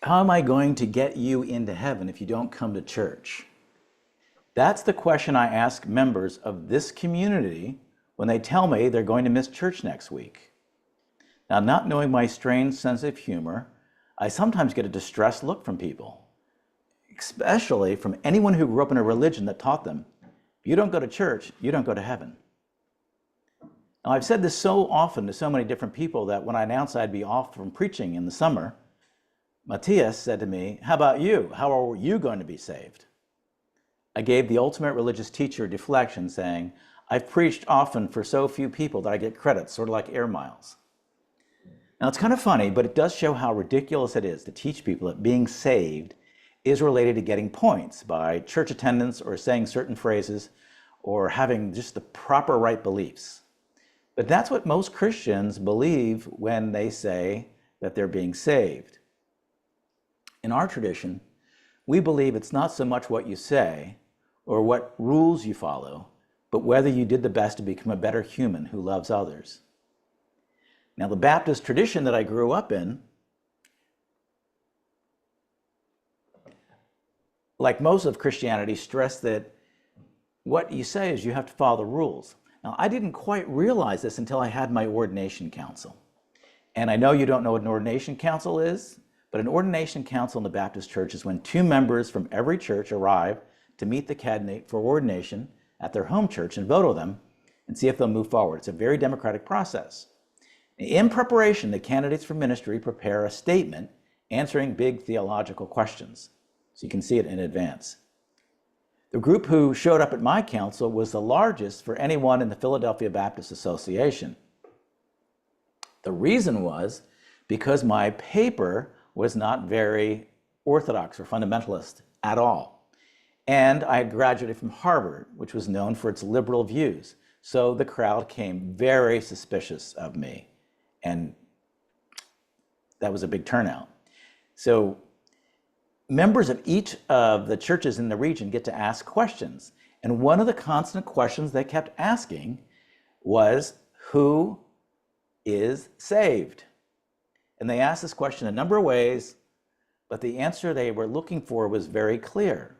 How am I going to get you into heaven if you don't come to church? That's the question I ask members of this community when they tell me they're going to miss church next week. Now, not knowing my strange sense of humor, I sometimes get a distressed look from people, especially from anyone who grew up in a religion that taught them, if you don't go to church, you don't go to heaven. Now, I've said this so often to so many different people that when I announced I'd be off from preaching in the summer, Matthias said to me, "How about you? How are you going to be saved?" I gave the ultimate religious teacher a deflection saying, "I've preached often for so few people that I get credit, sort of like air miles." Now, it's kind of funny, but it does show how ridiculous it is to teach people that being saved is related to getting points by church attendance or saying certain phrases or having just the proper right beliefs. But that's what most Christians believe when they say that they're being saved. In our tradition, we believe it's not so much what you say or what rules you follow, but whether you did the best to become a better human who loves others. Now, the Baptist tradition that I grew up in, like most of Christianity, stressed that what you say is you have to follow the rules. Now, I didn't quite realize this until I had my ordination council. And I know you don't know what an ordination council is, but an ordination council in the Baptist church is when 2 members from every church arrive to meet the candidate for ordination at their home church and vote on them and see if they'll move forward. It's a very democratic process. In preparation, the candidates for ministry prepare a statement answering big theological questions. So you can see it in advance. The group who showed up at my council was the largest for anyone in the Philadelphia Baptist Association. The reason was because my paper was not very orthodox or fundamentalist at all. And I had graduated from Harvard, which was known for its liberal views. So the crowd came very suspicious of me. And that was a big turnout. So members of each of the churches in the region get to ask questions. And one of the constant questions they kept asking was, who is saved? And they asked this question a number of ways, but the answer they were looking for was very clear.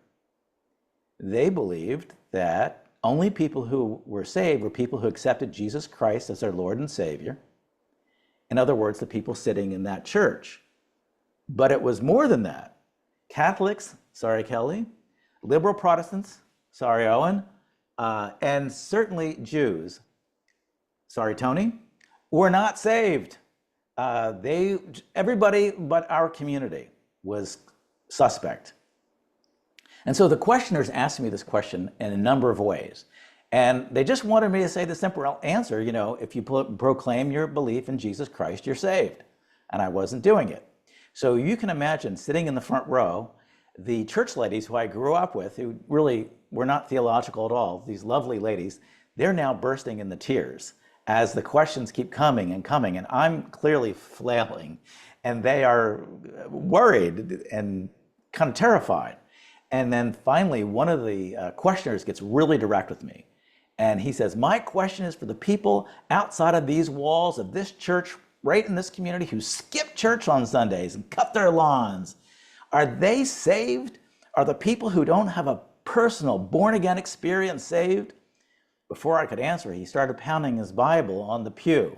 They believed that only people who were saved were people who accepted Jesus Christ as their Lord and Savior. In other words, the people sitting in that church. But it was more than that. Catholics, sorry Kelly, liberal Protestants, sorry Owen, and certainly Jews, sorry Tony, were not saved. Everybody but our community was suspect. And so the questioners asked me this question in a number of ways. And they just wanted me to say the simple answer, if you proclaim your belief in Jesus Christ, you're saved. And I wasn't doing it. So you can imagine sitting in the front row, the church ladies who I grew up with, who really were not theological at all, these lovely ladies, they're now bursting into tears as the questions keep coming and coming. And I'm clearly flailing. And they are worried and kind of terrified. And then finally, one of the questioners gets really direct with me. And he says, "My question is for the people outside of these walls of this church, right in this community, who skip church on Sundays and cut their lawns. Are they saved? Are the people who don't have a personal born-again experience saved?" Before I could answer, he started pounding his Bible on the pew.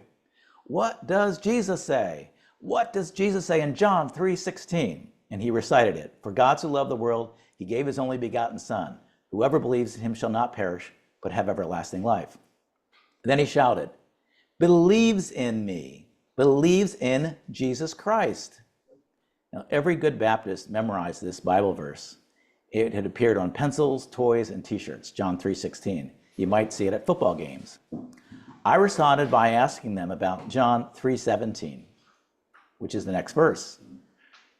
"What does Jesus say? What does Jesus say in John 3:16? And he recited it. "For God so loved the world, he gave his only begotten Son. Whoever believes in him shall not perish, but have everlasting life." Then he shouted, "Believes in me, believes in Jesus Christ." Now, every good Baptist memorized this Bible verse. It had appeared on pencils, toys, and t-shirts, John 3:16. You might see it at football games. I responded by asking them about John 3:17, which is the next verse.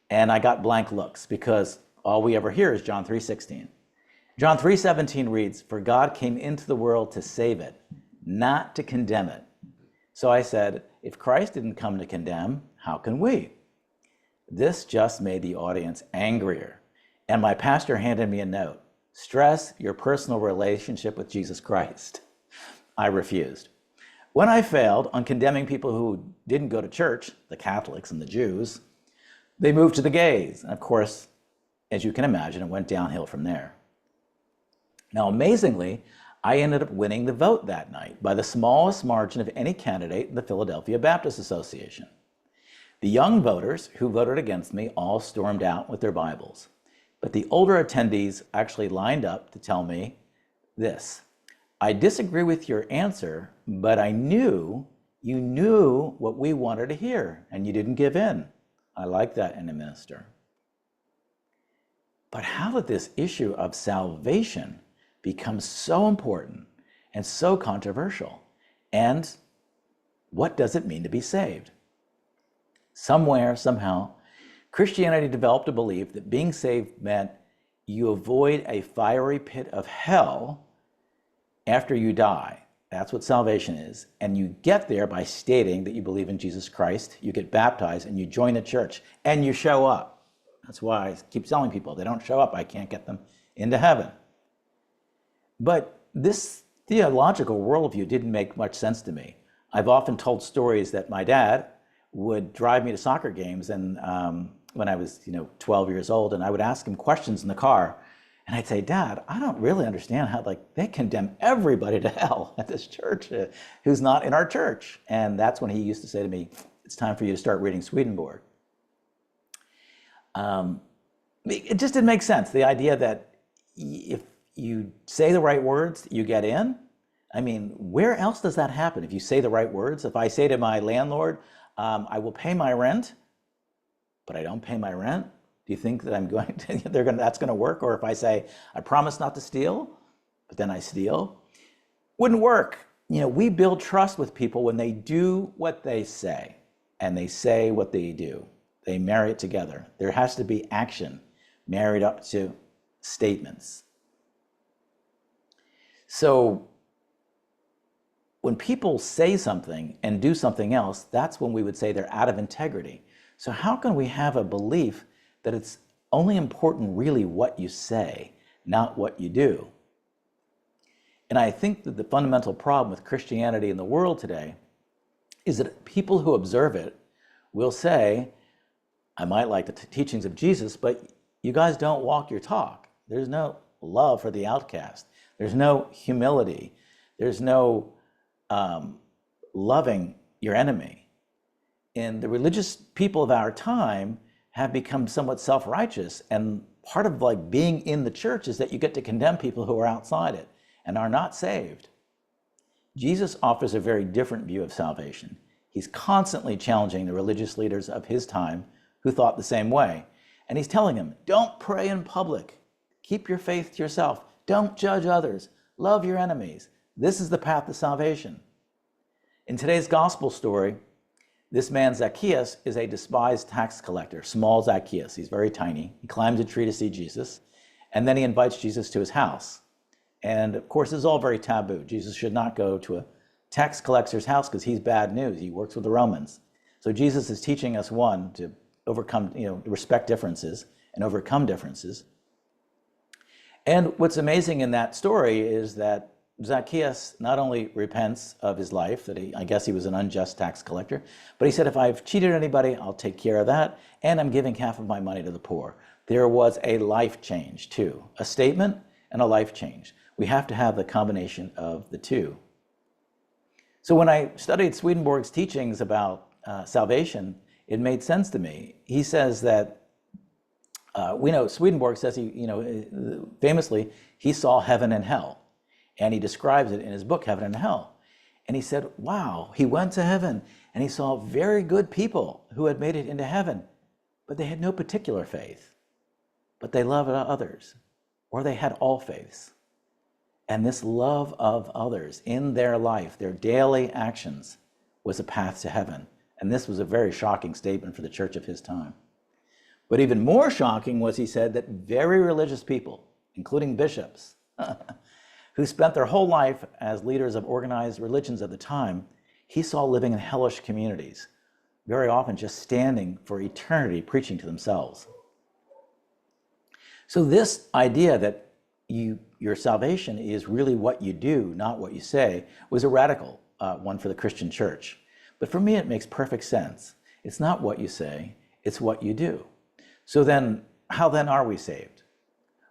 And I got blank looks because all we ever hear is John 3:16. John 3:17 reads, "For God came into the world to save it, not to condemn it." So I said, if Christ didn't come to condemn, how can we? This just made the audience angrier. And my pastor handed me a note. "Stress your personal relationship with Jesus Christ." I refused. When I failed on condemning people who didn't go to church, the Catholics and the Jews, They moved to the gays. And of course, as you can imagine, it went downhill from there. Now, amazingly, I ended up winning the vote that night by the smallest margin of any candidate in the Philadelphia Baptist Association. The young voters who voted against me all stormed out with their Bibles. But the older attendees actually lined up to tell me this: I disagree with your answer, but I knew you knew what we wanted to hear, and you didn't give in. I like that in a minister. But how did this issue of salvation become so important and so controversial? And what does it mean to be saved? Somewhere, somehow, Christianity developed a belief that being saved meant you avoid a fiery pit of hell after you die. That's what salvation is. And you get there by stating that you believe in Jesus Christ, you get baptized, and you join the church, and you show up. That's why I keep telling people, if they don't show up, I can't get them into heaven. But this theological worldview didn't make much sense to me. I've often told stories that my dad would drive me to soccer games, and when I was 12 years old, and I would ask him questions in the car. And I'd say, Dad, I don't really understand how they condemn everybody to hell at this church who's not in our church. And that's when he used to say to me, it's time for you to start reading Swedenborg. It just didn't make sense. The idea that if you say the right words, you get in. I mean, where else does that happen? If you say the right words, if I say to my landlord, I will pay my rent, but I don't pay my rent, do you think that I'm going to, that's going to work? Or if I say, I promise not to steal, but then I steal, wouldn't work. We build trust with people when they do what they say, and they say what they do. They marry it together. There has to be action married up to statements. So when people say something and do something else, that's when we would say they're out of integrity. So how can we have a belief that it's only important really what you say, not what you do? And I think that the fundamental problem with Christianity in the world today is that people who observe it will say, I might like the teachings of Jesus, but you guys don't walk your talk. There's no love for the outcast. There's no humility. There's no loving your enemy. And the religious people of our time have become somewhat self-righteous. And part of being in the church is that you get to condemn people who are outside it and are not saved. Jesus offers a very different view of salvation. He's constantly challenging the religious leaders of his time who thought the same way. And he's telling them, don't pray in public. Keep your faith to yourself. Don't judge others. Love your enemies. This is the path to salvation. In today's gospel story, this man Zacchaeus is a despised tax collector, small Zacchaeus. He's very tiny. He climbs a tree to see Jesus, and then he invites Jesus to his house. And of course, this is all very taboo. Jesus should not go to a tax collector's house because he's bad news. He works with the Romans. So Jesus is teaching us, one, to overcome, respect differences and overcome differences. And what's amazing in that story is that Zacchaeus not only repents of his life, that I guess he was an unjust tax collector, but he said, if I've cheated anybody, I'll take care of that, and I'm giving half of my money to the poor. There was a life change too, a statement and a life change. We have to have the combination of the two. So when I studied Swedenborg's teachings about salvation, it made sense to me. He says that, we know Swedenborg says famously, he saw heaven and hell. And he describes it in his book, Heaven and Hell. And he said, wow, he went to heaven and he saw very good people who had made it into heaven, but they had no particular faith, but they loved others, or they had all faiths. And this love of others in their life, their daily actions, was a path to heaven. And this was a very shocking statement for the church of his time. But even more shocking was, he said, that very religious people, including bishops, who spent their whole life as leaders of organized religions at the time, he saw living in hellish communities, very often just standing for eternity preaching to themselves. So this idea that your salvation is really what you do, not what you say, was a radical one for the Christian church. But for me, it makes perfect sense. It's not what you say, It's what you do. So then, how then are we saved?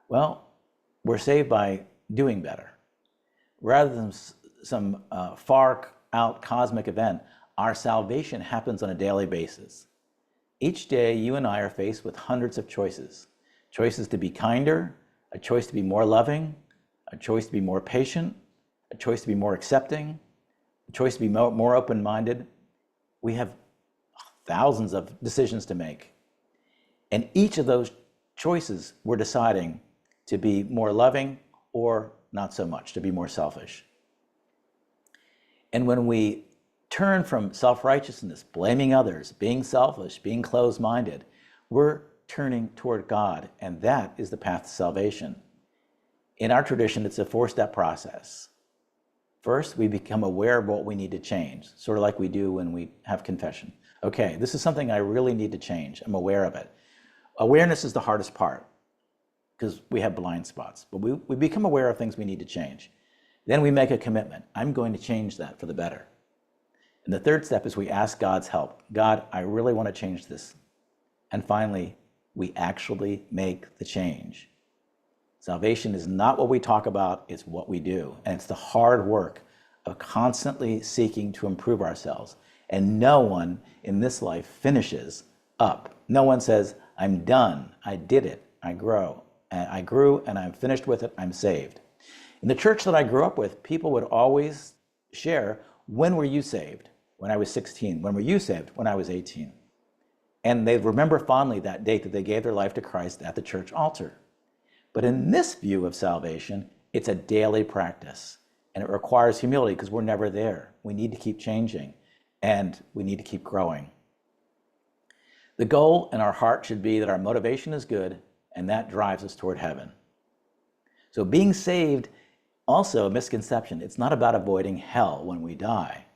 Well, we're saved by doing better. Rather than some far out cosmic event, our salvation happens on a daily basis. Each day, you and I are faced with hundreds of choices. Choices to be kinder, a choice to be more loving, a choice to be more patient, a choice to be more accepting, a choice to be more open-minded. We have thousands of decisions to make. And each of those choices, we're deciding to be more loving or not so much, to be more selfish. And when we turn from self-righteousness, blaming others, being selfish, being closed-minded, we're turning toward God, and that is the path to salvation. In our tradition, it's a four-step process. First, we become aware of what we need to change, sort of like we do when we have confession. Okay, this is something I really need to change. I'm aware of it. Awareness is the hardest part because we have blind spots, but we become aware of things we need to change. Then we make a commitment. I'm going to change that for the better. And the third step is we ask God's help. God, I really want to change this. And finally, we actually make the change. Salvation is not what we talk about, it's what we do. And it's the hard work of constantly seeking to improve ourselves. And no one in this life finishes up. No one says, I'm done, I did it, I grew, and I'm finished with it, I'm saved. In the church that I grew up with, people would always share, when were you saved? When I was 16. When were you saved? When I was 18. And they remember fondly that date that they gave their life to Christ at the church altar. But in this view of salvation, it's a daily practice. And it requires humility because we're never there. We need to keep changing and we need to keep growing. The goal in our heart should be that our motivation is good and that drives us toward heaven. So being saved, also a misconception. It's not about avoiding hell when we die.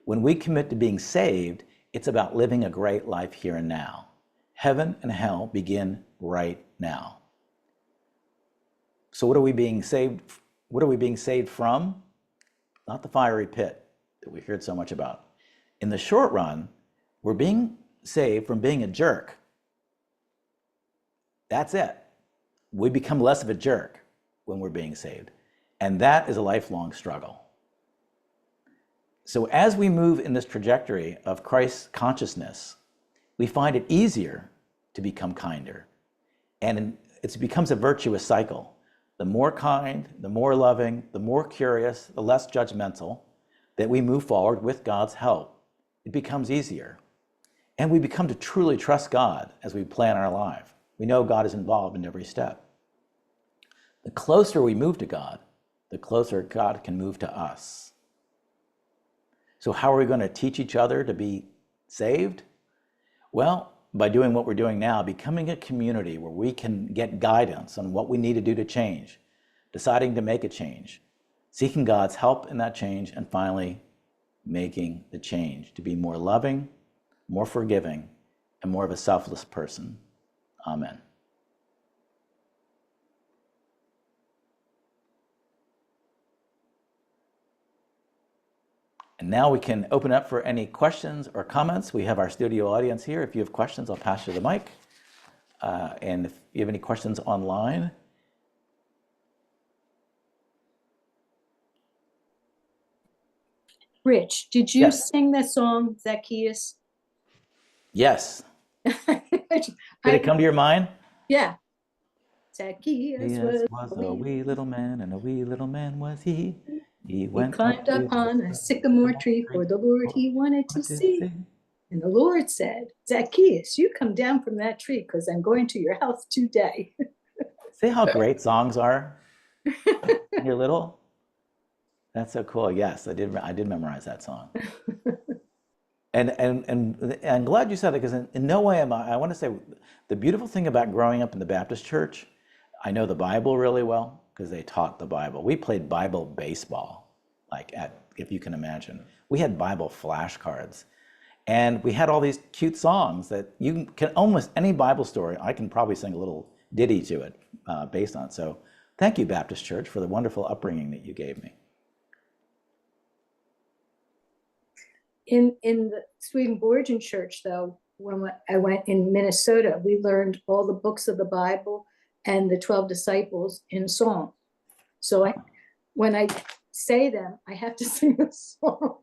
When we commit to being saved, it's about living a great life here and now. Heaven and hell begin right now. So what are we being saved? What are we being saved from? Not the fiery pit that we heard so much about. In the short run, we're being saved from being a jerk. That's it. We become less of a jerk when we're being saved. And that is a lifelong struggle. So as we move in this trajectory of Christ's consciousness, we find it easier to become kinder. And it becomes a virtuous cycle. The more kind, the more loving, the more curious, the less judgmental that we move forward with God's help, it becomes easier. And we become to truly trust God as we plan our life. We know God is involved in every step. The closer we move to God, the closer God can move to us. So how are we going to teach each other to be saved? Well, by doing what we're doing now, becoming a community where we can get guidance on what we need to do to change, deciding to make a change, seeking God's help in that change, and finally making the change to be more loving, more forgiving, and more of a selfless person. Amen. And now we can open up for any questions or comments. We have our studio audience here. If you have questions, I'll pass you the mic. And if you have any questions online. Rich, did you sing that song, Zacchaeus? Yes. Did it come to your mind? Yeah. Zacchaeus was a wee little man, and a wee little man was he. He climbed up on a sycamore tree for the Lord he wanted to see. And the Lord said, Zacchaeus, you come down from that tree because I'm going to your house today. See how great songs are when you're little? That's so cool. Yes, I did memorize that song. And I'm glad you said it because in no way am I want to say the beautiful thing about growing up in the Baptist church, I know the Bible really well because they taught the Bible. We played Bible baseball, if you can imagine. We had Bible flashcards. And we had all these cute songs that you can almost, any Bible story, I can probably sing a little ditty to it based on it. So thank you, Baptist Church, for the wonderful upbringing that you gave me. In the Swedenborgian church, though, when I went in Minnesota, we learned all the books of the Bible and the 12 disciples in song. So when I say them, I have to sing a song.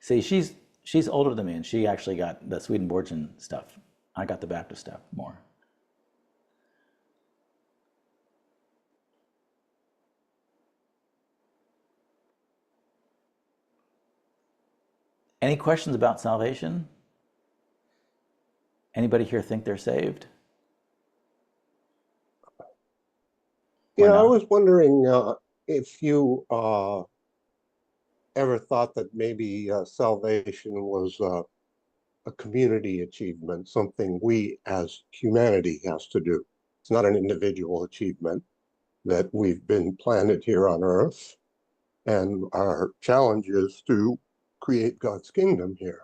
See, she's older than me, and she actually got the Swedenborgian stuff. I got the Baptist stuff more. Any questions about salvation? Anybody here think they're saved? Yeah, I was wondering if you ever thought that maybe salvation was a community achievement, something we as humanity has to do. It's not an individual achievement, that we've been planted here on earth, and our challenge is to create God's kingdom here.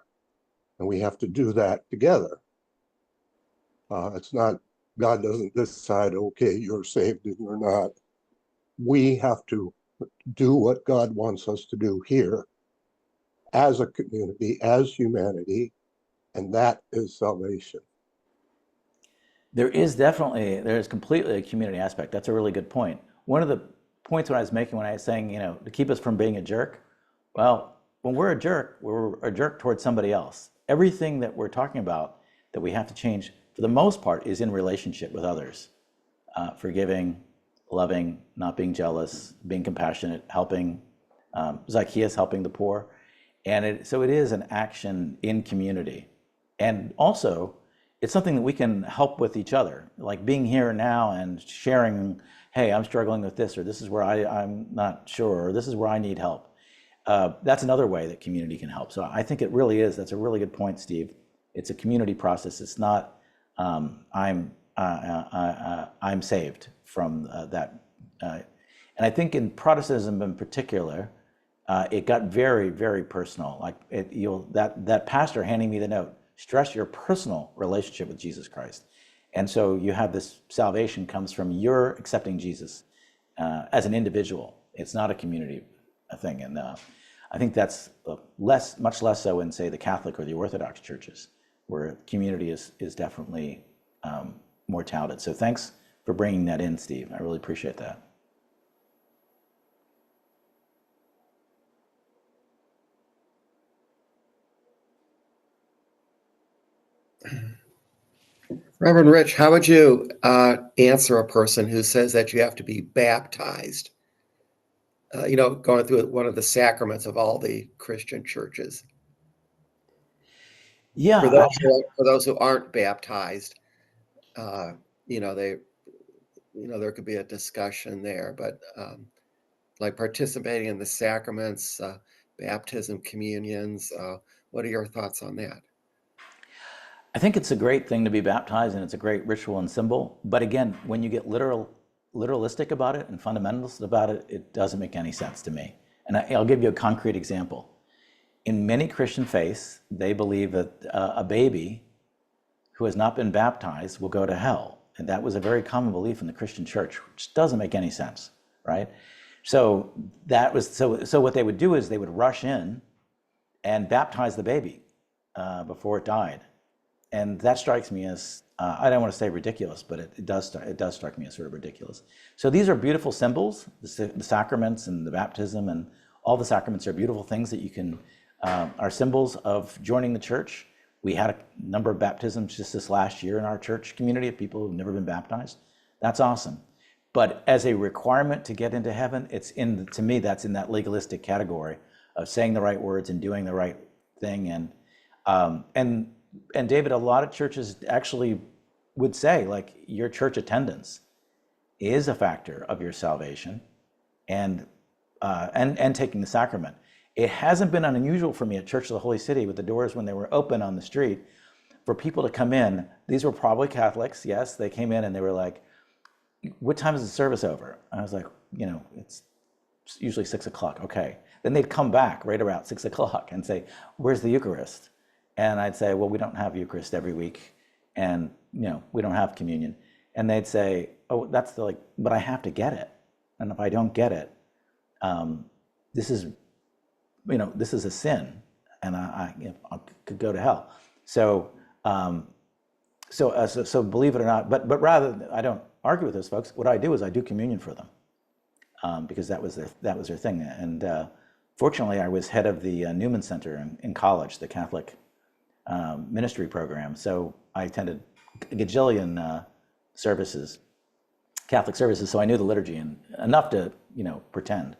And we have to do that together. It's not, God doesn't decide, okay, you're saved and you're not. We have to do what God wants us to do here as a community, as humanity, and that is salvation. There's completely a community aspect. That's a really good point. One of the points when I was making when I was saying, to keep us from being a jerk, well, when we're a jerk towards somebody else. Everything that we're talking about that we have to change, for the most part, is in relationship with others. Forgiving, loving, not being jealous, being compassionate, helping, Zacchaeus helping the poor. And so it is an action in community. And also, it's something that we can help with each other, like being here now and sharing, hey, I'm struggling with this, or this is where I'm not sure, or this is where I need help. That's another way that community can help. So I think it really is. That's a really good point, Steve. It's a community process. It's not I'm saved from that. And I think in Protestantism in particular, it got very, very personal. Like that pastor handing me the note, stress your personal relationship with Jesus Christ. And so you have this salvation comes from your accepting Jesus as an individual. It's not a community thing. And I think that's much less so in, say, the Catholic or the Orthodox churches, where community is definitely more touted. So thanks for bringing that in, Steve. I really appreciate that. Reverend Rich, how would you answer a person who says that you have to be baptized? Going through one of the sacraments of all the Christian churches. Yeah. For those who aren't baptized, there could be a discussion there, but like participating in the sacraments, baptism, communions, what are your thoughts on that? I think it's a great thing to be baptized, and it's a great ritual and symbol. But again, when you get literalistic about it and fundamentalist about it, it doesn't make any sense to me. And I'll give you a concrete example. In many Christian faiths, they believe that a baby who has not been baptized will go to hell. And that was a very common belief in the Christian church, which doesn't make any sense, right? So what they would do is they would rush in and baptize the baby before it died. And that strikes me as, I don't want to say ridiculous, but it does strike me as sort of ridiculous. So these are beautiful symbols, the sacraments and the baptism, and all the sacraments are beautiful things that are symbols of joining the church. We had a number of baptisms just this last year in our church community of people who've never been baptized. That's awesome. But as a requirement to get into heaven, to me, that's in that legalistic category of saying the right words and doing the right thing. And David, a lot of churches actually would say, like, your church attendance is a factor of your salvation, and taking the sacrament. It hasn't been unusual for me at Church of the Holy City, with the doors when they were open on the street, for people to come in. These were probably Catholics, yes. They came in and they were like, "What time is the service over?" I was like, it's usually 6 o'clock. Okay. Then they'd come back right around 6 o'clock and say, "Where's the Eucharist?" And I'd say, "Well, we don't have Eucharist every week, and we don't have communion." And they'd say, "Oh, but I have to get it, and if I don't get it, this is a sin." and I could go to hell. So, so believe it or not, but rather, I don't argue with those folks. What I do is I do communion for them, because that was their thing. And fortunately, I was head of the Newman Center in college, the Catholic ministry program. So I attended a gajillion services, Catholic services. So I knew the liturgy and enough to pretend,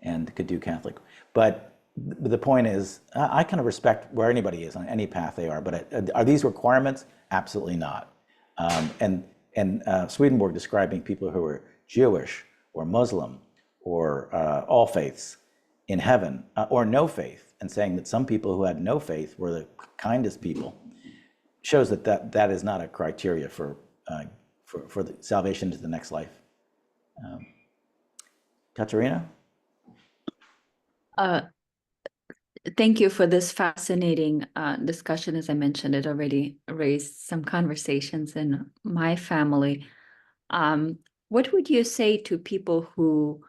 and could do Catholic. But the point is, I kind of respect where anybody is on any path they are. But are these requirements? Absolutely not. And Swedenborg describing people who are Jewish or Muslim or all faiths in heaven, or no faith, and saying that some people who had no faith were the kindest people, shows that is not a criteria for the salvation to the next life. Katerina? Thank you for this fascinating discussion. As I mentioned, it already raised some conversations in my family. What would you say to people who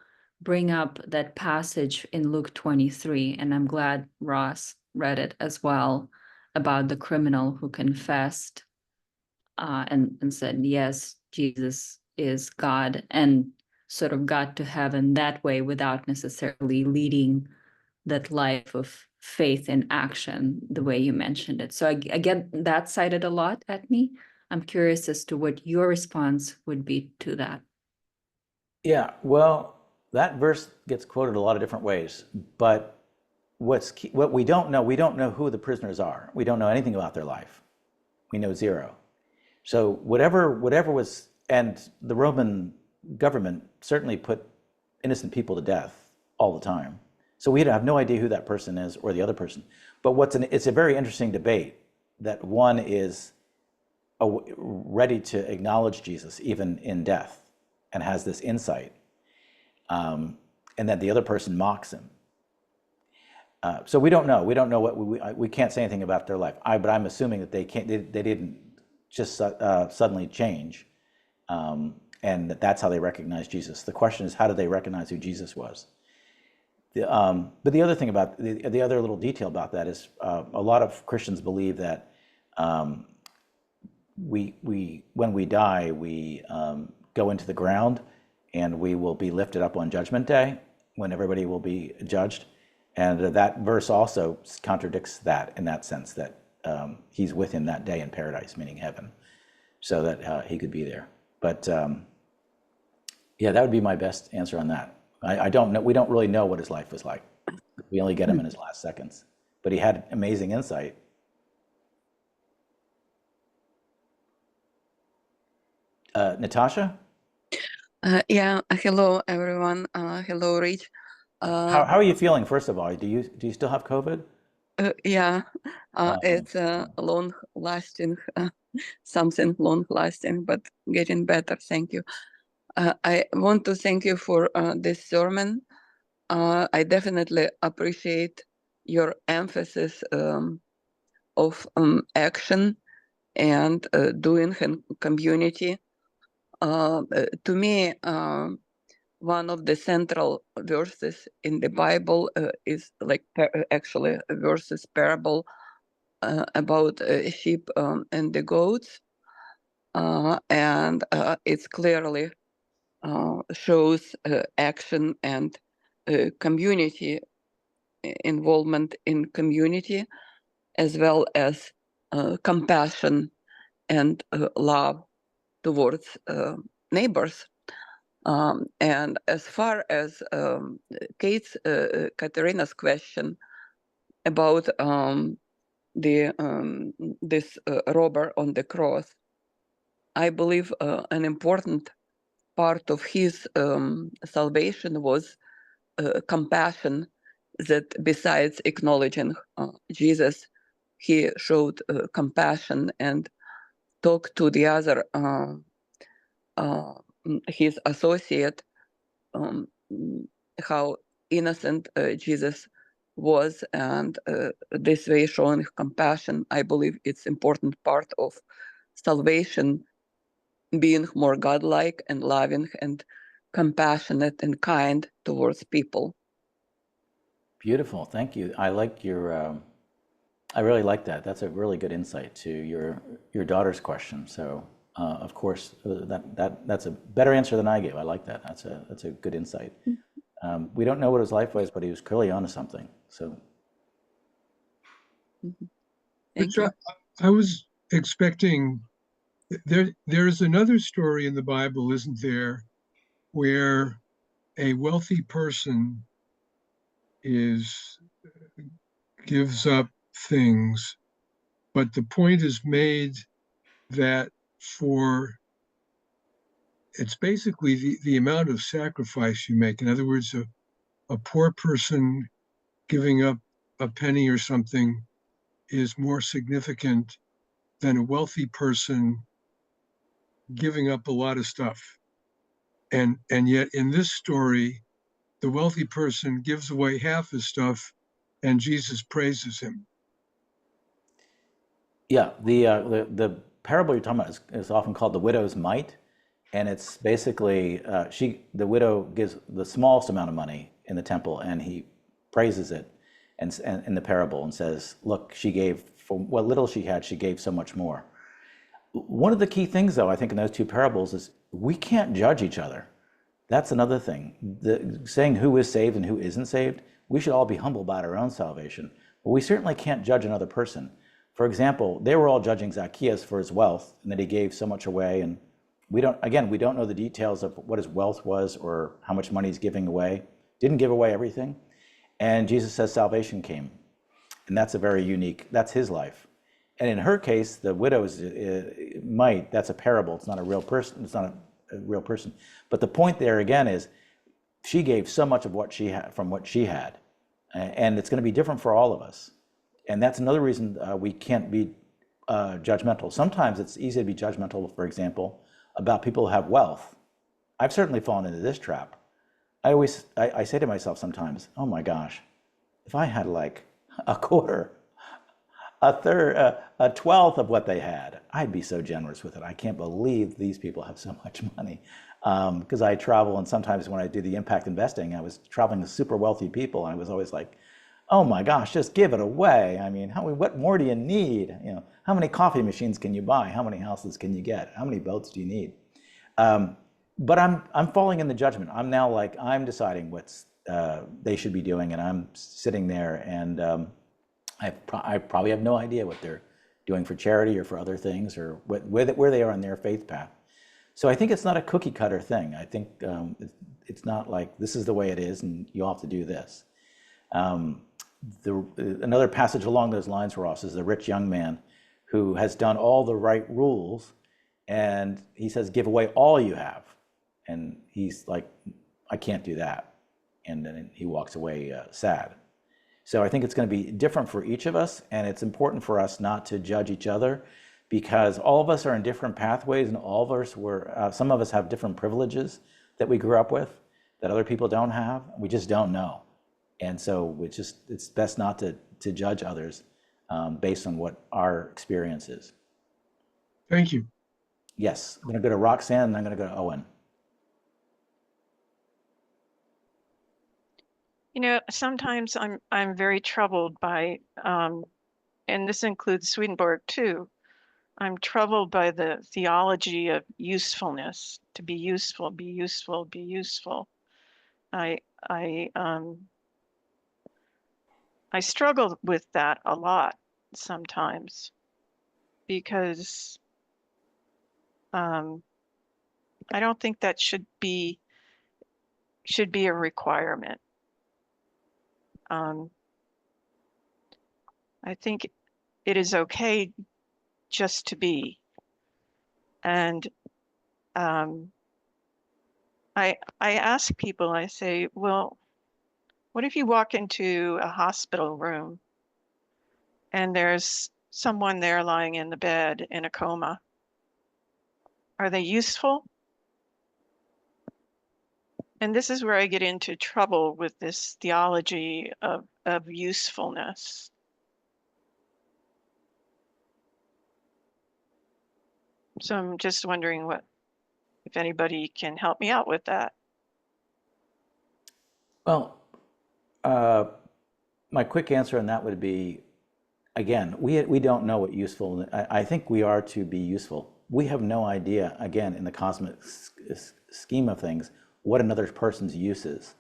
bring up that passage in Luke 23? And I'm glad Ross read it as well, about the criminal who confessed and said, yes, Jesus is God, and sort of got to heaven that way without necessarily leading that life of faith and action the way you mentioned it. So I get that cited a lot at me. I'm curious as to what your response would be to that. Yeah, well, that verse gets quoted a lot of different ways, but what we don't know who the prisoners are. We don't know anything about their life. We know zero. So whatever was, and the Roman government certainly put innocent people to death all the time. So we have no idea who that person is or the other person. But it's a very interesting debate that one is ready to acknowledge Jesus even in death and has this insight, and that the other person mocks him. So we don't know. We don't know we can't say anything about their life. But I'm assuming that they didn't just suddenly change, and that's how they recognize Jesus. The question is, how did they recognize who Jesus was? But the other thing about the other little detail about that is a lot of Christians believe that when we die, we go into the ground, and we will be lifted up on Judgment Day when everybody will be judged. And that verse also contradicts that in that sense, that he's with him that day in paradise, meaning heaven, so that he could be there. But yeah, that would be my best answer on that. I don't know. We don't really know what his life was like. We only get him in his last seconds. But he had amazing insight. Natasha? Yeah, hello everyone. Hello, Rich. How are you feeling, first of all? Do you still have COVID? Yeah, it's long lasting, something long lasting, but getting better. Thank you. I want to thank you for this sermon. I definitely appreciate your emphasis of action and doing in community. To me, one of the central verses in the Bible is like actually a verses parable about sheep and the goats, and it's clearly shows action and community involvement in community, as well as compassion and love towards neighbors. And as far as Katerina's question about this robber on the cross, I believe an important part of his salvation was compassion, that besides acknowledging Jesus, he showed compassion and talked to the other, his associate, how innocent Jesus was, and this way showing compassion. I believe it's important part of salvation, being more godlike and loving and compassionate and kind towards people. Beautiful, thank you. I like your I really like that. That's a really good insight to your daughter's question. So, of course, that's a better answer than I gave. I like that. That's a good insight. We don't know what his life was, but he was clearly onto something. So, Thank Which you. I was expecting. There's another story in the Bible, isn't there, where a wealthy person gives up things, but the point is made that for it's basically the amount of sacrifice you make. In other words, a poor person giving up a penny or something is more significant than a wealthy person giving up a lot of stuff. And yet in this story, the wealthy person gives away half his stuff and Jesus praises him. yeah, the parable you're talking about is often called the widow's mite, and it's basically the widow gives the smallest amount of money in the temple, and he praises it, and in the parable, and says, "Look, she gave for what little she had, she gave so much more." One of the key things, though, I think in those two parables is we can't judge each other. That's another thing. Saying who is saved and who isn't saved, we should all be humble about our own salvation. But we certainly can't judge another person. For example, they were all judging Zacchaeus for his wealth and that he gave so much away. And we don't know the details of what his wealth was or how much money he's giving away. Didn't give away everything. And Jesus says salvation came. And that's that's his life. And in her case, the widow's mite, that's a parable. It's not a real person. It's not a real person. But the point there again is she gave so much of what she had from what she had. And it's going to be different for all of us. And that's another reason we can't be judgmental. Sometimes it's easy to be judgmental, for example, about people who have wealth. I've certainly fallen into this trap. I say to myself sometimes, oh my gosh, if I had like a quarter, a third, a twelfth of what they had, I'd be so generous with it. I can't believe these people have so much money. Because I travel, and sometimes when I do the impact investing, I was traveling with super wealthy people, and I was always like, oh my gosh, just give it away. I mean, what more do you need? You know, how many coffee machines can you buy? How many houses can you get? How many boats do you need? But I'm falling in the judgment. I'm now like, I'm deciding what's they should be doing, and I'm sitting there, and I probably have no idea what they're doing for charity or for other things, or where they are on their faith path. So I think it's not a cookie cutter thing. I think it's not like this is the way it is, and you all have to do this. Another passage along those lines, Ross, is the rich young man who has done all the right rules, and he says, give away all you have. And he's like, I can't do that. And then he walks away sad. So I think it's going to be different for each of us, and it's important for us not to judge each other, because all of us are in different pathways, and all of us some of us have different privileges that we grew up with that other people don't have. We just don't know. And so it's best not to judge others based on what our experience is. Thank you. Yes, I'm going to go to Roxanne, and I'm going to go to Owen. You know, sometimes I'm very troubled by, and this includes Swedenborg too. I'm troubled by the theology of usefulness. To be useful, be useful, be useful. I struggle with that a lot sometimes, because I don't think that should be a requirement. I think it is okay just to be. And I ask people, I say, well, what if you walk into a hospital room and there's someone there lying in the bed in a coma? Are they useful? And this is where I get into trouble with this theology of usefulness. So I'm just wondering if anybody can help me out with that. Well, my quick answer on that would be, again, we don't know what useful, I think we are to be useful. We have no idea, again, in the cosmic scheme of things, what another person's use is.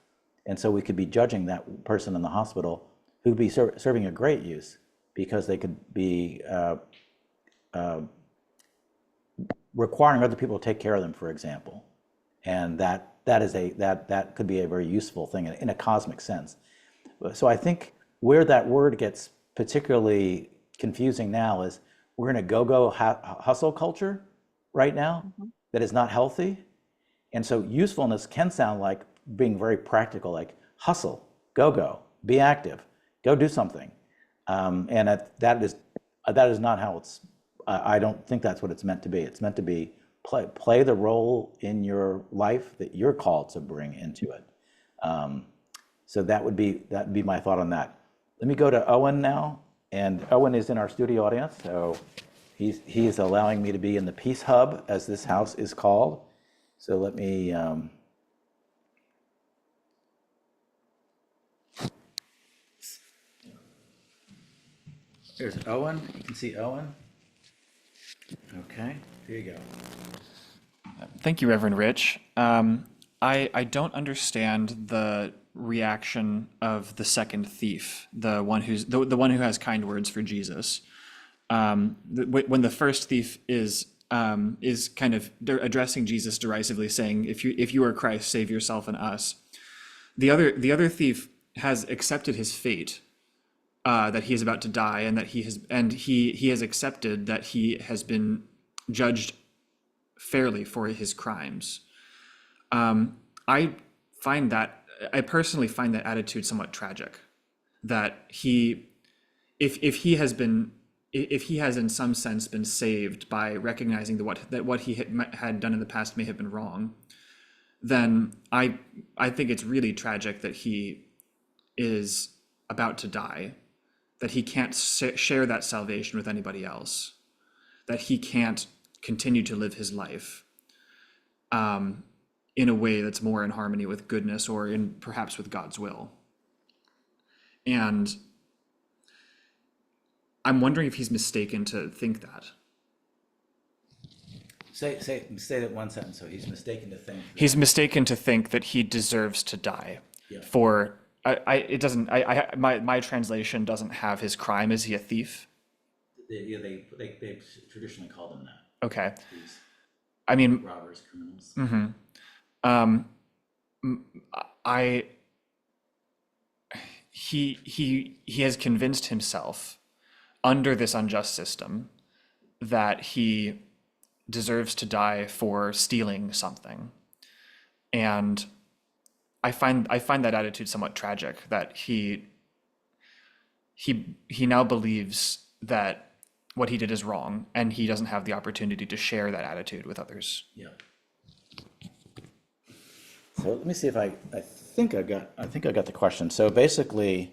And so we could be judging that person in the hospital who'd be serving a great use because they could be requiring other people to take care of them, for example. And that could be a very useful thing in a cosmic sense. So I think where that word gets particularly confusing now is we're in a go-go hustle culture right now that is not healthy. And so usefulness can sound like being very practical, like hustle, go, be active, go do something. And that is not how it's, I don't think that's what it's meant to be. It's meant to be play the role in your life that you're called to bring into it. So that'd be my thought on that. Let me go to Owen now, and Owen is in our studio audience, so he's allowing me to be in the Peace Hub, as this house is called. So let me. There's Owen. You can see Owen. Okay, here you go. Thank you, Reverend Rich. I don't understand the reaction of the second thief, the one who has kind words for Jesus. When the first thief is kind of addressing Jesus derisively, saying, "If you are Christ, save yourself and us." The other thief has accepted his fate, that he is about to die, and that he has accepted that he has been judged fairly for his crimes. I personally find that attitude somewhat tragic. That if he has in some sense been saved by recognizing that what he had done in the past may have been wrong, then I think it's really tragic that he is about to die, that he can't share that salvation with anybody else, that he can't continue to live his life in a way that's more in harmony with goodness or perhaps with God's will. And I'm wondering if he's mistaken to think that. Say that one sentence. So he's mistaken to think. He's mistaken to think that he deserves to die. Yeah. For my translation doesn't have his crime. Is he a thief? They traditionally call them that. Okay. These I mean, robbers, criminals. Mm-hmm. He has convinced himself under this unjust system that he deserves to die for stealing something, and I find that attitude somewhat tragic. That he now believes that what he did is wrong, and he doesn't have the opportunity to share that attitude with others. Yeah. So let me see if I think I got the question. So basically,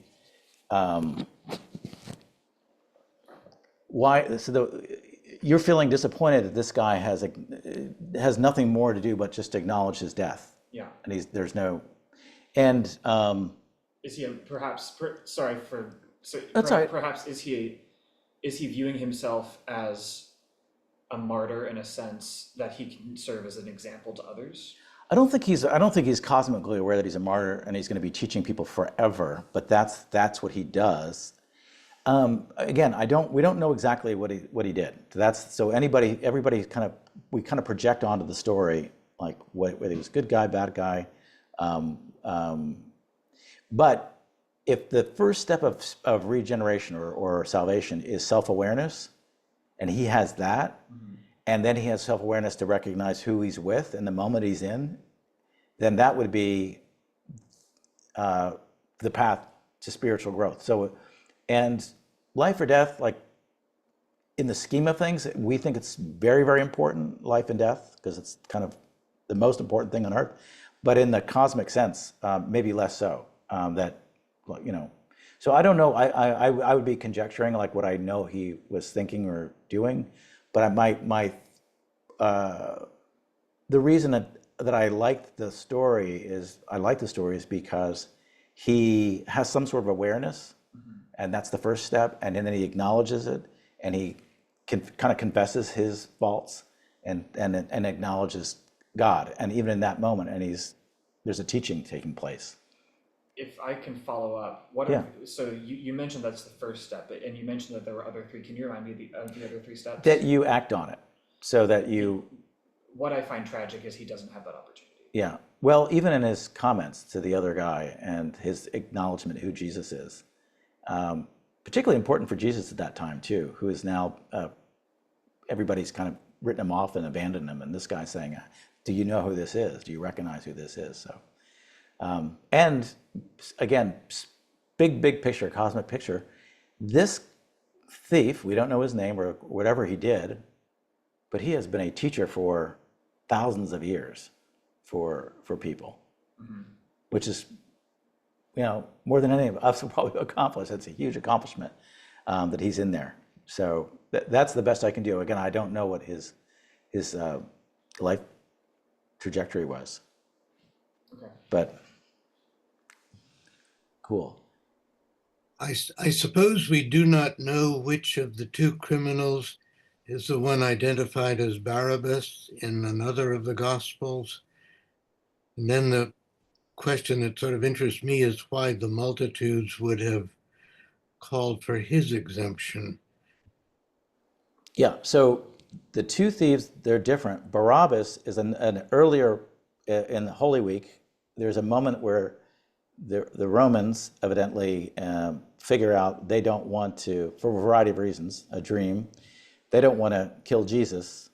you're feeling disappointed that this guy has nothing more to do but just acknowledge his death. Yeah. And is he perhaps sorry for That's all right. perhaps is he viewing himself as a martyr in a sense that he can serve as an example to others? I don't think he's cosmically aware that he's a martyr and he's going to be teaching people forever, but that's what he does. Again, we don't know exactly what he did. Everybody we kind of project onto the story, like whether he was a good guy, bad guy. But if the first step of regeneration or salvation is self-awareness, and he has that, and then he has self-awareness to recognize who he's with in the moment he's in, then that would be the path to spiritual growth. So, and life or death, like in the scheme of things, we think it's very, very important, life and death, because it's kind of the most important thing on earth. But in the cosmic sense, maybe less so. So I don't know. I would be conjecturing like what I know he was thinking or doing, but the reason that I liked the story is because he has some sort of awareness And that's the first step. And then he acknowledges it, and he kind of confesses his faults and acknowledges God. And even in that moment, there's a teaching taking place. If I can follow up, so you mentioned that's the first step, and you mentioned that there were other three. Can you remind me of the other three steps? That you act on it, so that you. What I find tragic is he doesn't have that opportunity. Yeah. Well, even in his comments to the other guy and his acknowledgement of who Jesus is, particularly important for Jesus at that time too, who is now, everybody's kind of written him off and abandoned him. And this guy's saying, do you know who this is? Do you recognize who this is? So, and again, big picture, cosmic picture, this thief, we don't know his name or whatever he did, but he has been a teacher for thousands of years for people, which is, more than any of us will probably accomplish. That's a huge accomplishment that he's in there. So that's the best I can do. Again, I don't know what his life trajectory was, but cool. I suppose we do not know which of the two criminals is the one identified as Barabbas in another of the Gospels. And then the question that sort of interests me is why the multitudes would have called for his exemption. Yeah, so the two thieves, they're different. Barabbas is an earlier, in the Holy Week, there's a moment where the Romans evidently figure out they don't want to, for a variety of reasons, a dream, they don't want to kill Jesus.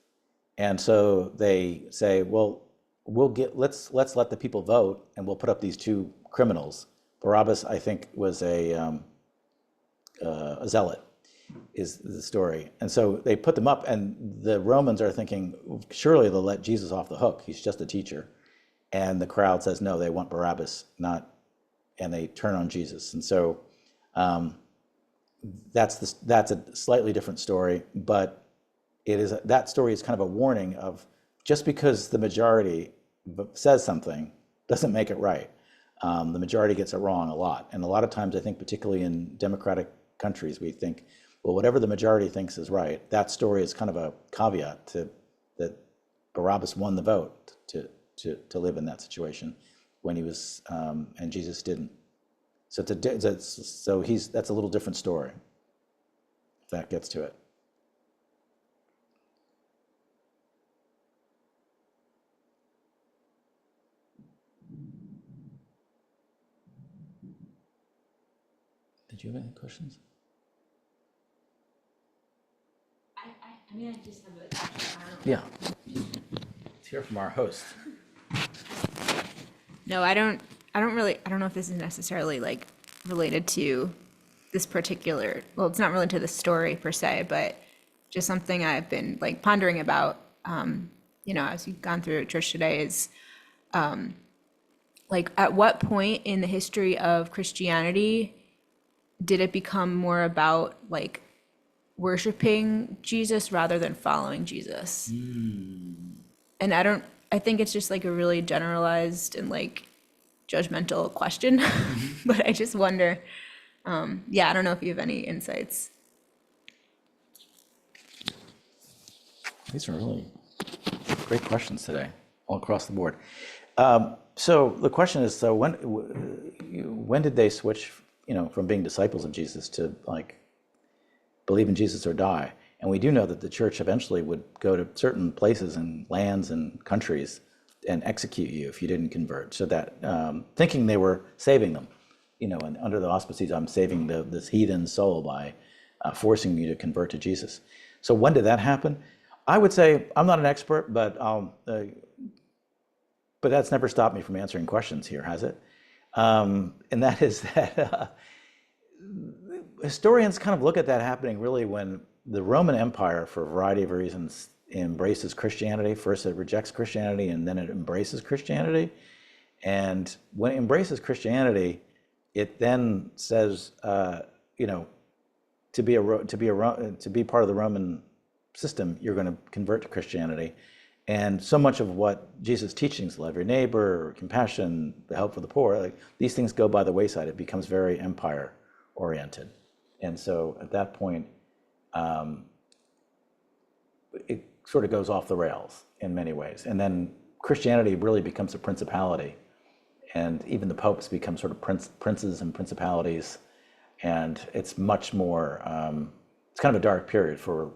And so they say, well, let's let the people vote, and we'll put up these two criminals. Barabbas, I think, was a zealot, is the story. And so they put them up, and the Romans are thinking, surely they'll let Jesus off the hook. He's just a teacher. And the crowd says, no, they want Barabbas, and they turn on Jesus. And so that's a slightly different story, but that story is kind of a warning of just because the majority says something doesn't make it right. The majority gets it wrong a lot. And a lot of times, I think, particularly in democratic countries, we think, well, whatever the majority thinks is right. That story is kind of a caveat to that Barabbas won the vote to live in that situation when he was, and Jesus didn't. So that's a little different story, if that gets to it. Did you have any questions? I mean, I just have a question. Yeah. Let's hear from our host. No, I don't know if this is necessarily like related to this particular, well, it's not related to the story per se, but just something I've been like pondering about, as you've gone through church today is, like at what point in the history of Christianity did it become more about like worshiping Jesus rather than following Jesus? And I think it's just like a really generalized and like judgmental question, but I just wonder, I don't know if you have any insights. These are really great questions today, all across the board. So the question is, so when did they switch, from being disciples of Jesus to like believe in Jesus or die? And we do know that the church eventually would go to certain places and lands and countries and execute you if you didn't convert. So that thinking they were saving them, and under the auspices, I'm saving this heathen soul by forcing you to convert to Jesus. So when did that happen? I would say I'm not an expert, but that's never stopped me from answering questions here, has it? And that is that historians kind of look at that happening really when the Roman Empire, for a variety of reasons, embraces Christianity. First, it rejects Christianity, and then it embraces Christianity. And when it embraces Christianity, it then says, to be part of the Roman system, you're going to convert to Christianity. And so much of what Jesus' teachings, love your neighbor, compassion, the help for the poor, like these things go by the wayside. It becomes very empire-oriented. And so at that point, it sort of goes off the rails in many ways. And then Christianity really becomes a principality. And even the popes become sort of princes and principalities. And it's much more, it's kind of a dark period for,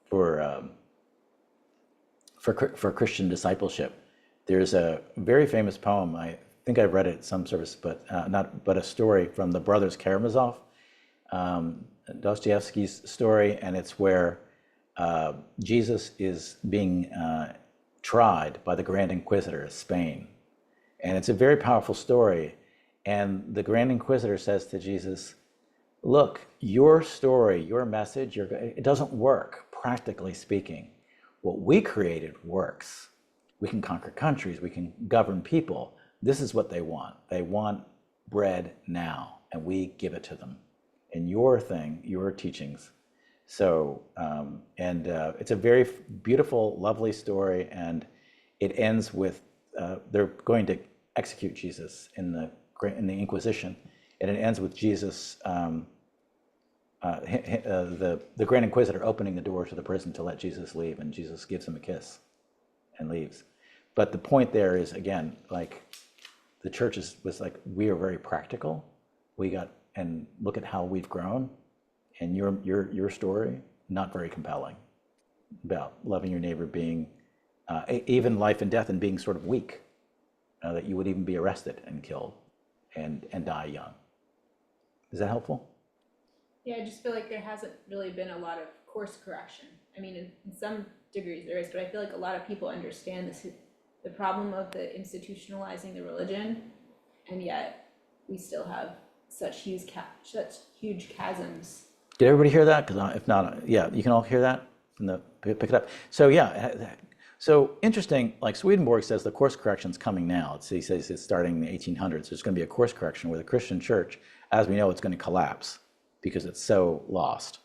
for Christian discipleship. There's a very famous poem, I think I've read it at some service, but a story from the brothers Karamazov, Dostoevsky's story, and it's where Jesus is being tried by the Grand Inquisitor of Spain. And it's a very powerful story. And the Grand Inquisitor says to Jesus, look, your story, your message, it doesn't work, practically speaking. What we created works. We can conquer countries, we can govern people. This is what they want. They want bread now, and we give it to them. And your thing, your teachings. So, it's a very beautiful, lovely story, and it ends with they're going to execute Jesus in the Inquisition, and it ends with Jesus, the Grand Inquisitor opening the door to the prison to let Jesus leave, and Jesus gives him a kiss and leaves. But the point there is, again, like the church was like, we are very practical. And look at how we've grown, and your story, not very compelling about loving your neighbor, being even life and death, and being sort of weak, that you would even be arrested and killed and die young. Is that helpful? Yeah, I just feel like there hasn't really been a lot of course correction. I mean, in some degrees there is, but I feel like a lot of people understand the problem of the institutionalizing the religion, and yet we still have such huge chasms. Did everybody hear that? Because if not, yeah, you can all hear that from pick it up. So yeah, so interesting. Like Swedenborg says, the course correction's coming now. He says it's starting in the 1800s. There's going to be a course correction where the Christian church, as we know, it's going to collapse because it's so lost,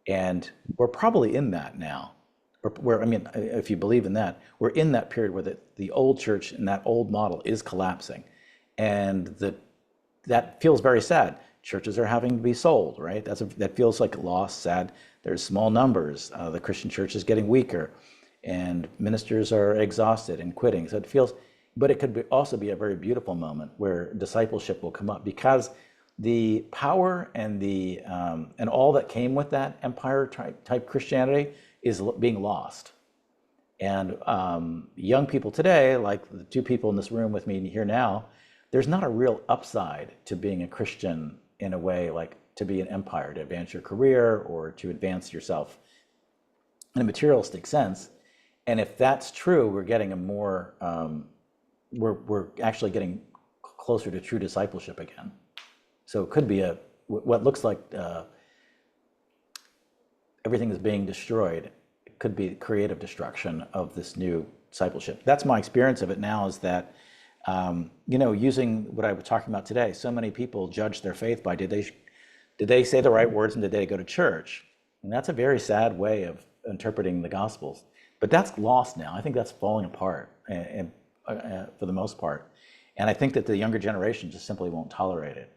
and we're probably in that now. I mean, if you believe in that, we're in that period where the old church and that old model is collapsing, and that feels very sad. Churches are having to be sold, right? That feels like loss, sad. There's small numbers. The Christian church is getting weaker, and ministers are exhausted and quitting. So it feels, but it could also be a very beautiful moment where discipleship will come up, because the power and and all that came with that empire type Christianity is being lost. And young people today, like the two people in this room with me here now, there's not a real upside to being a Christian in a way, like to be an empire, to advance your career or to advance yourself in a materialistic sense. And if that's true, we're getting a more, we're actually getting closer to true discipleship again. So it could be what looks like everything is being destroyed. It could be creative destruction of this new discipleship. That's my experience of it now, is that using what I was talking about today, so many people judge their faith by did they say the right words and did they go to church? And that's a very sad way of interpreting the Gospels. But that's lost now. I think that's falling apart and for the most part. And I think that the younger generation just simply won't tolerate it,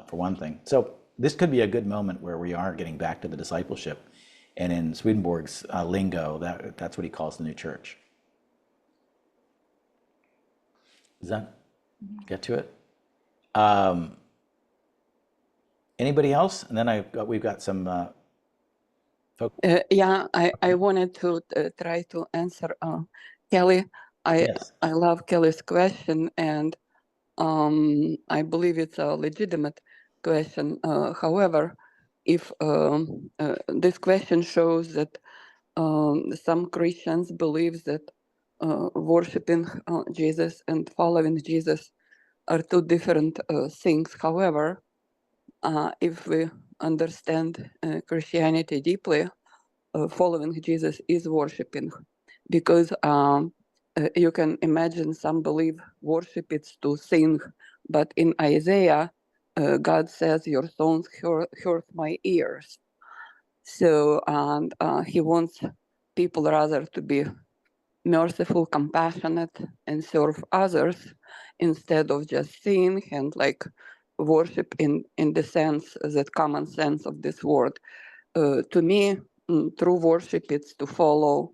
for one thing. So this could be a good moment where we are getting back to the discipleship. And in Swedenborg's lingo, that's what he calls the new church. Does that get to it? Anybody else? And then we've got some folks. Yeah, I wanted to try to answer Kelly. Yes. I love Kelly's question, and I believe it's a legitimate question. However, if this question shows that some Christians believe that worshiping Jesus and following Jesus are two different things. However, if we understand Christianity deeply, following Jesus is worshiping, because you can imagine some believe worship is to sing, but in Isaiah, God says, "Your songs hurt my ears." So, and He wants people rather to be merciful, compassionate, and serve others instead of just sing and like worship in the sense, that common sense of this word. To me, true worship is to follow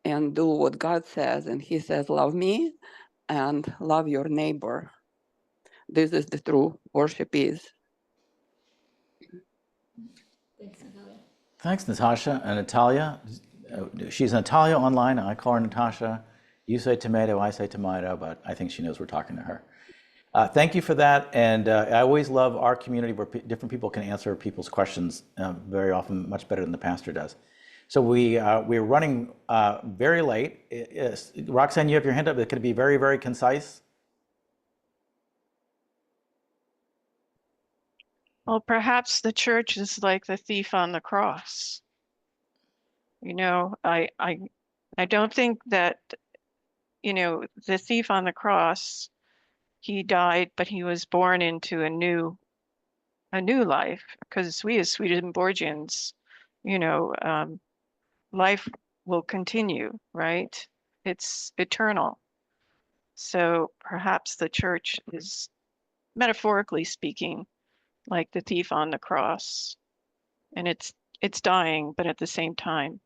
and do what God says. And he says, love me and love your neighbor. This is the true worship is. Thanks, Natasha. And Natalia, she's Natalia online. I call her Natasha. You say tomato, I say tomato, but I think she knows we're talking to her. Thank you for that. And I always love our community where different people can answer people's questions very often much better than the pastor does. So we're running very late. Roxanne, you have your hand up. It could be very, very concise. Well, perhaps the church is like the thief on the cross. You know, I don't think that, you know, the thief on the cross, he died, but he was born into a new life, because we as Swedenborgians, you know, life will continue, right? It's eternal. So perhaps the church is, metaphorically speaking, like the thief on the cross, and it's dying, but at the same time,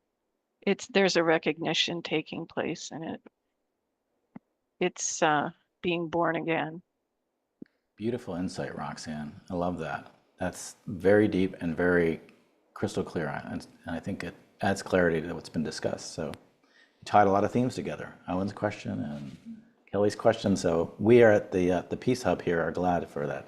there's a recognition taking place, and it's being born again. Beautiful insight, Roxanne. I love that. That's very deep and very crystal clear, and I think it adds clarity to what's been discussed. So you tied a lot of themes together. Owen's question and Kelly's question. So we are at the Peace Hub here are glad for that.